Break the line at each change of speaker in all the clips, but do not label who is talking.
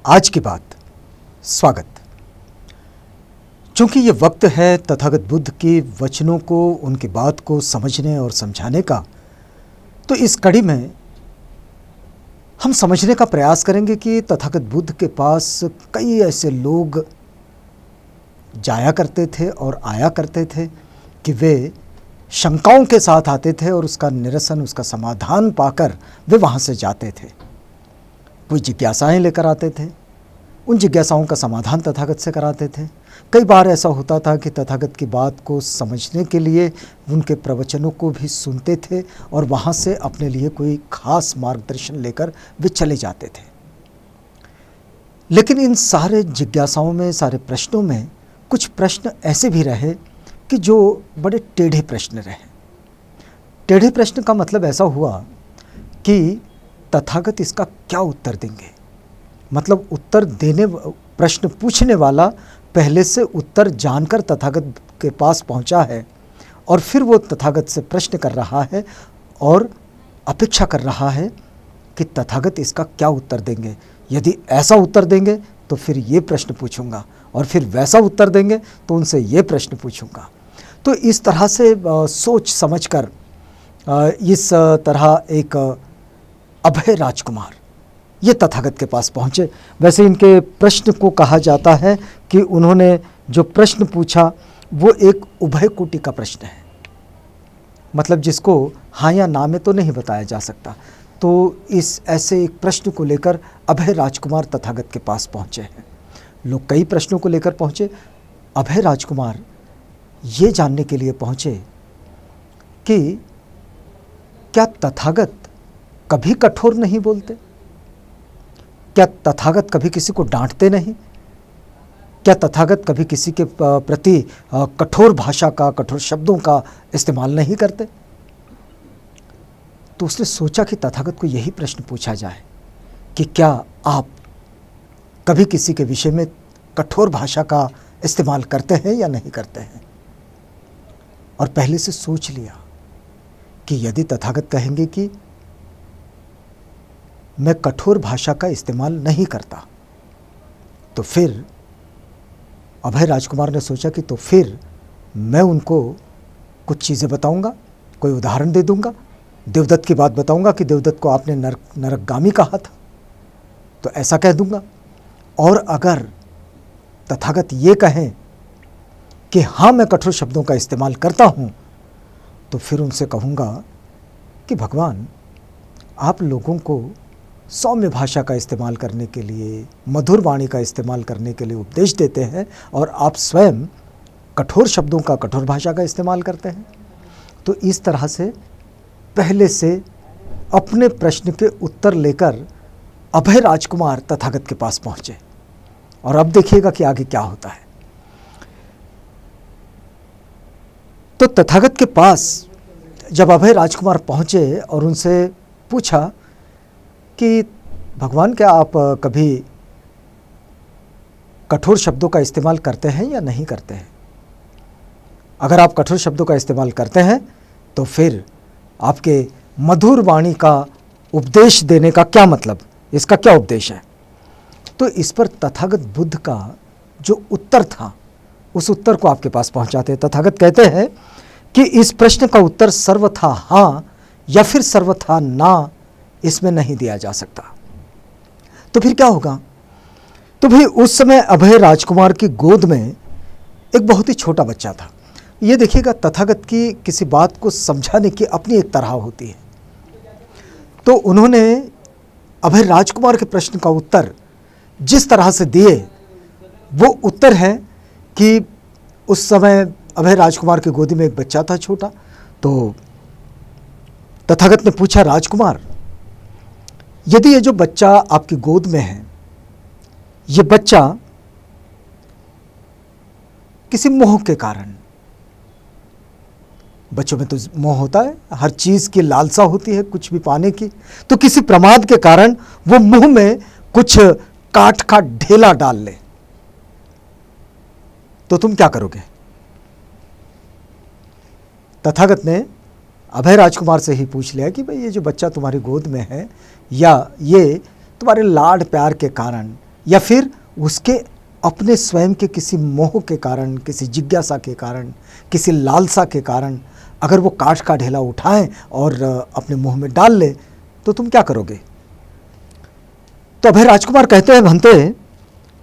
आज की बात। स्वागत। चूंकि ये वक्त है तथागत बुद्ध के वचनों को, उनकी बात को समझने और समझाने का, तो इस कड़ी में हम समझने का प्रयास करेंगे कि तथागत बुद्ध के पास कई ऐसे लोग जाया करते थे और आया करते थे कि वे शंकाओं के साथ आते थे और उसका निरसन, उसका समाधान पाकर वे वहाँ से जाते थे। कोई जिज्ञासाएं लेकर आते थे, उन जिज्ञासाओं का समाधान तथागत से कराते थे। कई बार ऐसा होता था कि तथागत की बात को समझने के लिए उनके प्रवचनों को भी सुनते थे और वहाँ से अपने लिए कोई खास मार्गदर्शन लेकर वे चले जाते थे। लेकिन इन सारे जिज्ञासाओं में, सारे प्रश्नों में कुछ प्रश्न ऐसे भी रहे कि जो बड़े टेढ़े प्रश्न रहे। टेढ़े प्रश्न का मतलब ऐसा हुआ कि तथागत इसका क्या उत्तर देंगे। मतलब उत्तर देने, प्रश्न पूछने वाला पहले से उत्तर जानकर तथागत के पास पहुंचा है और फिर वो तथागत से प्रश्न कर रहा है और अपेक्षा कर रहा है कि तथागत इसका क्या उत्तर देंगे। यदि ऐसा उत्तर देंगे तो फिर ये प्रश्न पूछूंगा, और फिर वैसा उत्तर देंगे तो उनसे ये प्रश्न पूछूंगा। तो इस तरह से सोच समझकर इस तरह एक अभय राजकुमार ये तथागत के पास पहुँचे। वैसे इनके प्रश्न को कहा जाता है कि उन्होंने जो प्रश्न पूछा वो एक उभय कोटि का प्रश्न है, मतलब जिसको हाँ या ना में तो नहीं बताया जा सकता। तो इस ऐसे एक प्रश्न को लेकर अभय राजकुमार तथागत के पास पहुँचे हैं। लोग कई प्रश्नों को लेकर पहुँचे, अभय राजकुमार ये जानने के लिए पहुँचे कि क्या तथागत कभी कठोर नहीं बोलते? क्या तथागत कभी किसी को डांटते नहीं? क्या तथागत कभी किसी के प्रति कठोर भाषा का, कठोर शब्दों का इस्तेमाल नहीं करते? तो उसने सोचा कि तथागत को यही प्रश्न पूछा जाए कि क्या आप कभी किसी के विषय में कठोर भाषा का इस्तेमाल करते हैं या नहीं करते हैं। और पहले से सोच लिया कि यदि तथागत कहेंगे कि मैं कठोर भाषा का इस्तेमाल नहीं करता, तो फिर अभय राजकुमार ने सोचा कि तो फिर मैं उनको कुछ चीज़ें बताऊंगा, कोई उदाहरण दे दूंगा, देवदत्त की बात बताऊंगा कि देवदत्त को आपने नरकगामी कहा था, तो ऐसा कह दूंगा। और अगर तथागत ये कहें कि हाँ मैं कठोर शब्दों का इस्तेमाल करता हूँ, तो फिर उनसे कहूँगा कि भगवान आप लोगों को सौम्य भाषा का इस्तेमाल करने के लिए, मधुर वाणी का इस्तेमाल करने के लिए उपदेश देते हैं और आप स्वयं कठोर शब्दों का, कठोर भाषा का इस्तेमाल करते हैं। तो इस तरह से पहले से अपने प्रश्न के उत्तर लेकर अभय राजकुमार तथागत के पास पहुँचे। और अब देखिएगा कि आगे क्या होता है। तो तथागत के पास जब अभय राजकुमार पहुँचे और उनसे पूछा कि भगवान क्या आप कभी कठोर शब्दों का इस्तेमाल करते हैं या नहीं करते हैं? अगर आप कठोर शब्दों का इस्तेमाल करते हैं तो फिर आपके मधुर वाणी का उपदेश देने का क्या मतलब, इसका क्या उपदेश है? तो इस पर तथागत बुद्ध का जो उत्तर था उस उत्तर को आपके पास पहुंचाते हैं। तथागत कहते हैं कि इस प्रश्न का उत्तर सर्वथा हाँ या फिर सर्वथा ना इसमें नहीं दिया जा सकता। तो फिर क्या होगा? तो भाई उस समय अभय राजकुमार की गोद में एक बहुत ही छोटा बच्चा था। ये देखिएगा, तथागत की किसी बात को समझाने की अपनी एक तरह होती है। तो उन्होंने अभय राजकुमार के प्रश्न का उत्तर जिस तरह से दिए, वो उत्तर है कि उस समय अभय राजकुमार की गोदी में एक बच्चा था छोटा। तो तथागत ने पूछा, राजकुमार यदि ये जो बच्चा आपकी गोद में है, ये बच्चा किसी मोह के कारण, बच्चों में तो मोह होता है, हर चीज की लालसा होती है कुछ भी पाने की, तो किसी प्रमाद के कारण वो मुंह में कुछ काठ का ढेला डाल ले, तो तुम क्या करोगे? तथागत ने अभय राजकुमार से ही पूछ लिया कि भाई ये जो बच्चा तुम्हारी गोद में है, या ये तुम्हारे लाड प्यार के कारण या फिर उसके अपने स्वयं के किसी मोह के कारण, किसी जिज्ञासा के कारण, किसी लालसा के कारण अगर वो काठ का ढेला उठाएं और अपने मुंह में डाल ले तो तुम क्या करोगे? तो अभय राजकुमार कहते हैं, भंते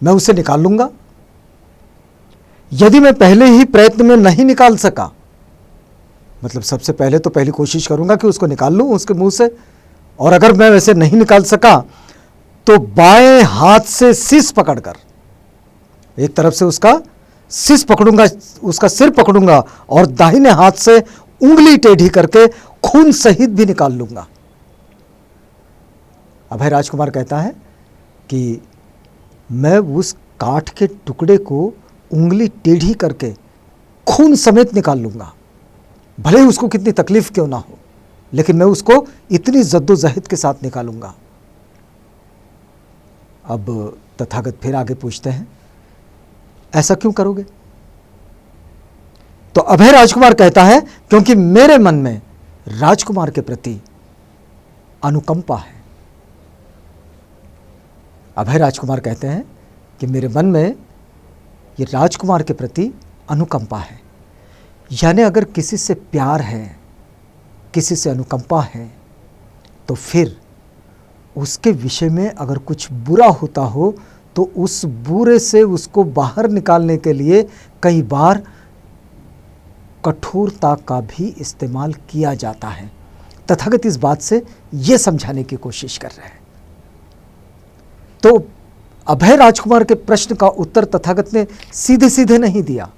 मैं उसे निकाल लूंगा। यदि मैं पहले ही प्रयत्न में नहीं निकाल सका, मतलब सबसे पहले तो पहली कोशिश करूंगा कि उसको निकाल लूं उसके मुंह से, और अगर मैं वैसे नहीं निकाल सका तो बाएं हाथ से शीश पकड़कर, एक तरफ से उसका शीश पकड़ूंगा, उसका सिर पकड़ूंगा और दाहिने हाथ से उंगली टेढ़ी करके खून सहित भी निकाल लूंगा। अभय राजकुमार कहता है कि मैं उस काठ के टुकड़े को उंगली टेढ़ी करके खून समेत निकाल लूंगा, भले ही उसको कितनी तकलीफ क्यों ना हो, लेकिन मैं उसको इतनी जद्दोजहद के साथ निकालूंगा। अब तथागत फिर आगे पूछते हैं, ऐसा क्यों करोगे? तो अभय राजकुमार कहता है, क्योंकि मेरे मन में राजकुमार के प्रति अनुकंपा है। अभय राजकुमार कहते हैं कि मेरे मन में ये राजकुमार के प्रति अनुकंपा है, यानी अगर किसी से प्यार है, किसी से अनुकंपा है, तो फिर उसके विषय में अगर कुछ बुरा होता हो तो उस बुरे से उसको बाहर निकालने के लिए कई बार कठोरता का भी इस्तेमाल किया जाता है। तथागत इस बात से यह समझाने की कोशिश कर रहे हैं। तो अभय राजकुमार के प्रश्न का उत्तर तथागत ने सीधे सीधे नहीं दिया,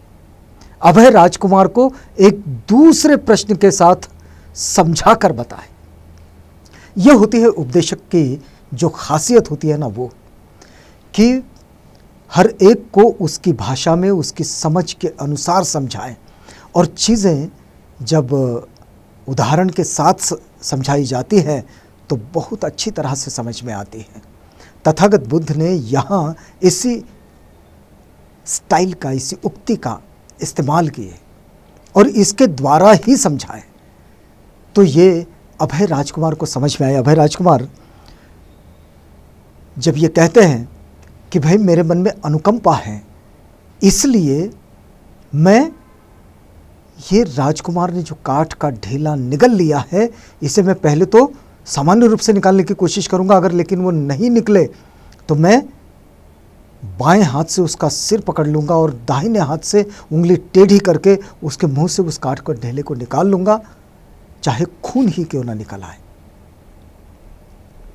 अभय राजकुमार को एक दूसरे प्रश्न के साथ समझाकर बताए। यह होती है उपदेशक की जो खासियत होती है ना, वो कि हर एक को उसकी भाषा में उसकी समझ के अनुसार समझाएं, और चीज़ें जब उदाहरण के साथ समझाई जाती हैं तो बहुत अच्छी तरह से समझ में आती हैं। तथागत बुद्ध ने यहाँ इसी स्टाइल का, इसी उक्ति का इस्तेमाल किए और इसके द्वारा ही समझाए। तो ये अभय राजकुमार को समझ में आया। अभय राजकुमार जब ये कहते हैं कि भाई मेरे मन में अनुकंपा है, इसलिए मैं ये राजकुमार ने जो काठ का ढेला निगल लिया है, इसे मैं पहले तो सामान्य रूप से निकालने की कोशिश करूंगा, अगर लेकिन वो नहीं निकले तो मैं बाएं हाथ से उसका सिर पकड़ लूंगा और दाहिने हाथ से उंगली टेढ़ी करके उसके मुंह से उस काठ के ढेले को निकाल लूंगा, चाहे खून ही क्यों ना निकल आए।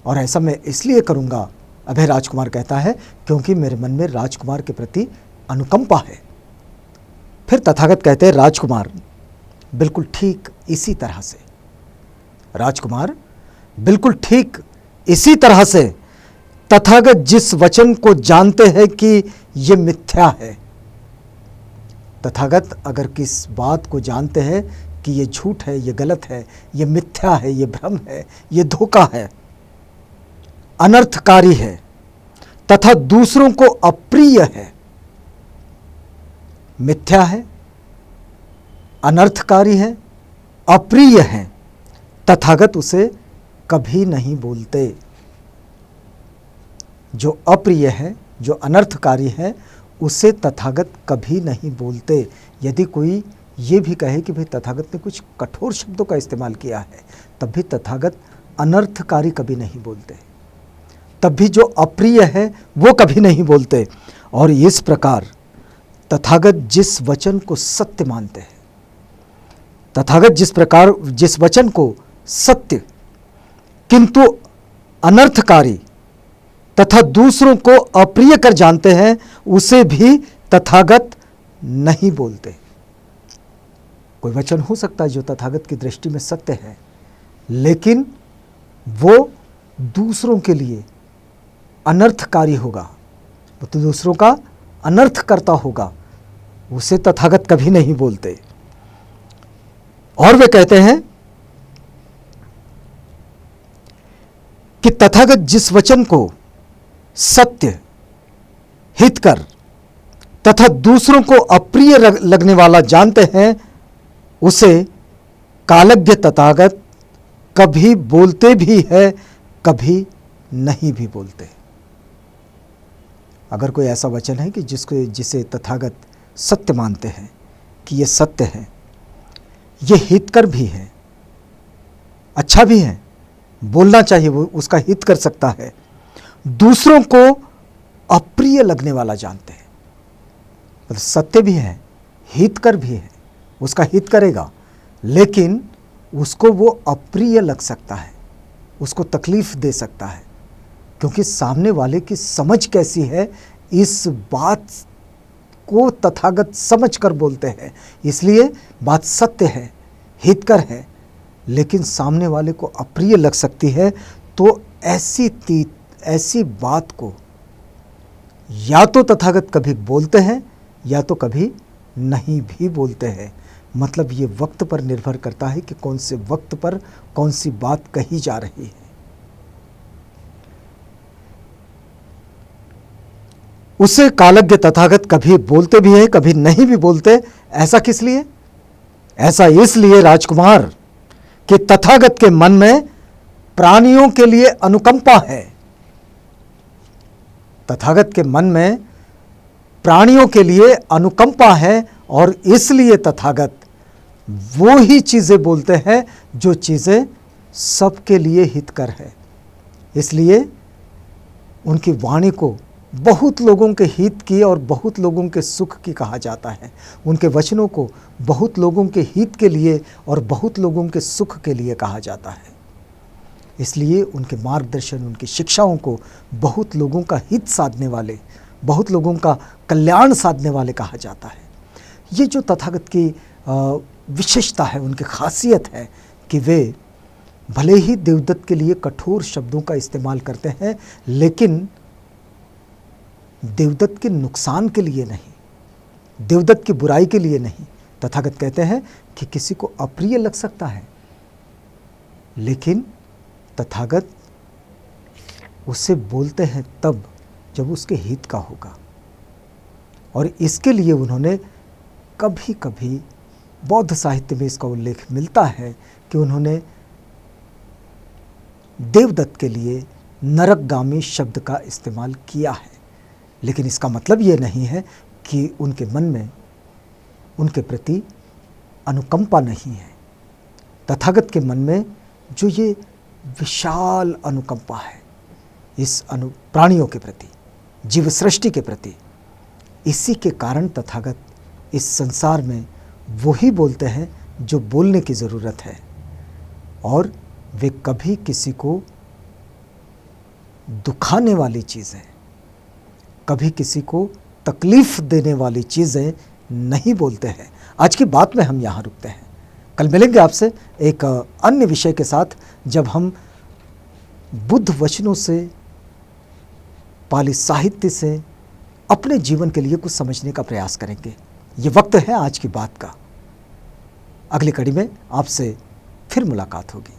और ऐसा मैं इसलिए करूंगा, अभय राजकुमार कहता है, क्योंकि मेरे मन में राजकुमार के प्रति अनुकंपा है। फिर तथागत कहते हैं, राजकुमार बिल्कुल ठीक इसी तरह से, राजकुमार बिल्कुल ठीक इसी तरह से तथागत जिस वचन को जानते हैं कि ये मिथ्या है, तथागत अगर किस बात को जानते हैं कि ये झूठ है, ये गलत है, ये मिथ्या है, ये भ्रम है, ये धोखा है, अनर्थकारी है तथा दूसरों को अप्रिय है, मिथ्या है, अनर्थकारी है, अप्रिय है, तथागत उसे कभी नहीं बोलते। जो अप्रिय है, जो अनर्थकारी है, उसे तथागत कभी नहीं बोलते। यदि कोई ये भी कहे कि भाई तथागत ने कुछ कठोर शब्दों का इस्तेमाल किया है, तब भी तथागत अनर्थकारी कभी नहीं बोलते, तब भी जो अप्रिय है वो कभी नहीं बोलते। और इस प्रकार तथागत जिस वचन को सत्य मानते हैं, तथागत जिस वचन को सत्य किंतु अनर्थकारी तथा दूसरों को अप्रिय कर जानते हैं, उसे भी तथागत नहीं बोलते। कोई वचन हो सकता है जो तथागत की दृष्टि में सत्य है, लेकिन वो दूसरों के लिए अनर्थकारी होगा, वो तो दूसरों का अनर्थ करता होगा, उसे तथागत कभी नहीं बोलते। और वे कहते हैं कि तथागत जिस वचन को सत्य, हितकर तथा दूसरों को अप्रिय लगने वाला जानते हैं, उसे कालज्ञ तथागत कभी बोलते भी है, कभी नहीं भी बोलते। अगर कोई ऐसा वचन है कि जिसे तथागत सत्य मानते हैं कि ये सत्य है, ये हितकर भी है, अच्छा भी है, बोलना चाहिए, वो उसका हित कर सकता है, दूसरों को अप्रिय लगने वाला जानते हैं, मतलब सत्य भी है, हितकर भी है, उसका हित करेगा, लेकिन उसको वो अप्रिय लग सकता है, उसको तकलीफ दे सकता है, क्योंकि सामने वाले की समझ कैसी है इस बात को तथागत समझ कर बोलते हैं। इसलिए बात सत्य है, हितकर है, लेकिन सामने वाले को अप्रिय लग सकती है, तो ऐसी बात को या तो तथागत कभी बोलते हैं या तो कभी नहीं भी बोलते हैं। मतलब ये वक्त पर निर्भर करता है कि कौन से वक्त पर कौन सी बात कही जा रही है। उसे कालज्ञ तथागत कभी बोलते भी है, कभी नहीं भी बोलते। ऐसा किस लिए? ऐसा इसलिए राजकुमार कि तथागत के मन में प्राणियों के लिए अनुकंपा है। तथागत के मन में प्राणियों के लिए अनुकंपा है, और इसलिए तथागत वो ही चीजें बोलते हैं जो चीजें सबके लिए हितकर है। इसलिए उनकी वाणी को बहुत लोगों के हित की और बहुत लोगों के सुख की कहा जाता है। उनके वचनों को बहुत लोगों के हित के लिए और बहुत लोगों के सुख के लिए कहा जाता है। इसलिए उनके मार्गदर्शन, उनकी शिक्षाओं को बहुत लोगों का हित साधने वाले, बहुत लोगों का कल्याण साधने वाले कहा जाता है। ये जो तथागत की विशेषता है, उनकी खासियत है कि वे भले ही देवदत्त के लिए कठोर शब्दों का इस्तेमाल करते हैं, लेकिन देवदत्त के नुकसान के लिए नहीं, देवदत्त की बुराई के लिए नहीं। तथागत कहते हैं कि किसी को अप्रिय लग सकता है, लेकिन तथागत उसे बोलते हैं तब जब उसके हित का होगा। और इसके लिए उन्होंने कभी कभी बौद्ध साहित्य में इसका उल्लेख मिलता है कि उन्होंने देवदत्त के लिए नरकगामी शब्द का इस्तेमाल किया है। लेकिन इसका मतलब ये नहीं है कि उनके मन में उनके प्रति अनुकंपा नहीं है। तथागत के मन में जो ये विशाल अनुकंपा है इस प्राणियों के प्रति, जीव सृष्टि के प्रति, इसी के कारण तथागत इस संसार में वही बोलते हैं जो बोलने की ज़रूरत है। और वे कभी किसी को दुखाने वाली चीज़ें, कभी किसी को तकलीफ देने वाली चीज़ें नहीं बोलते हैं। आज की बात में हम यहाँ रुकते हैं। कल मिलेंगे आपसे एक अन्य विषय के साथ, जब हम बुद्ध वचनों से, पाली साहित्य से अपने जीवन के लिए कुछ समझने का प्रयास करेंगे। ये वक्त है आज की बात का। अगली कड़ी में आपसे फिर मुलाकात होगी।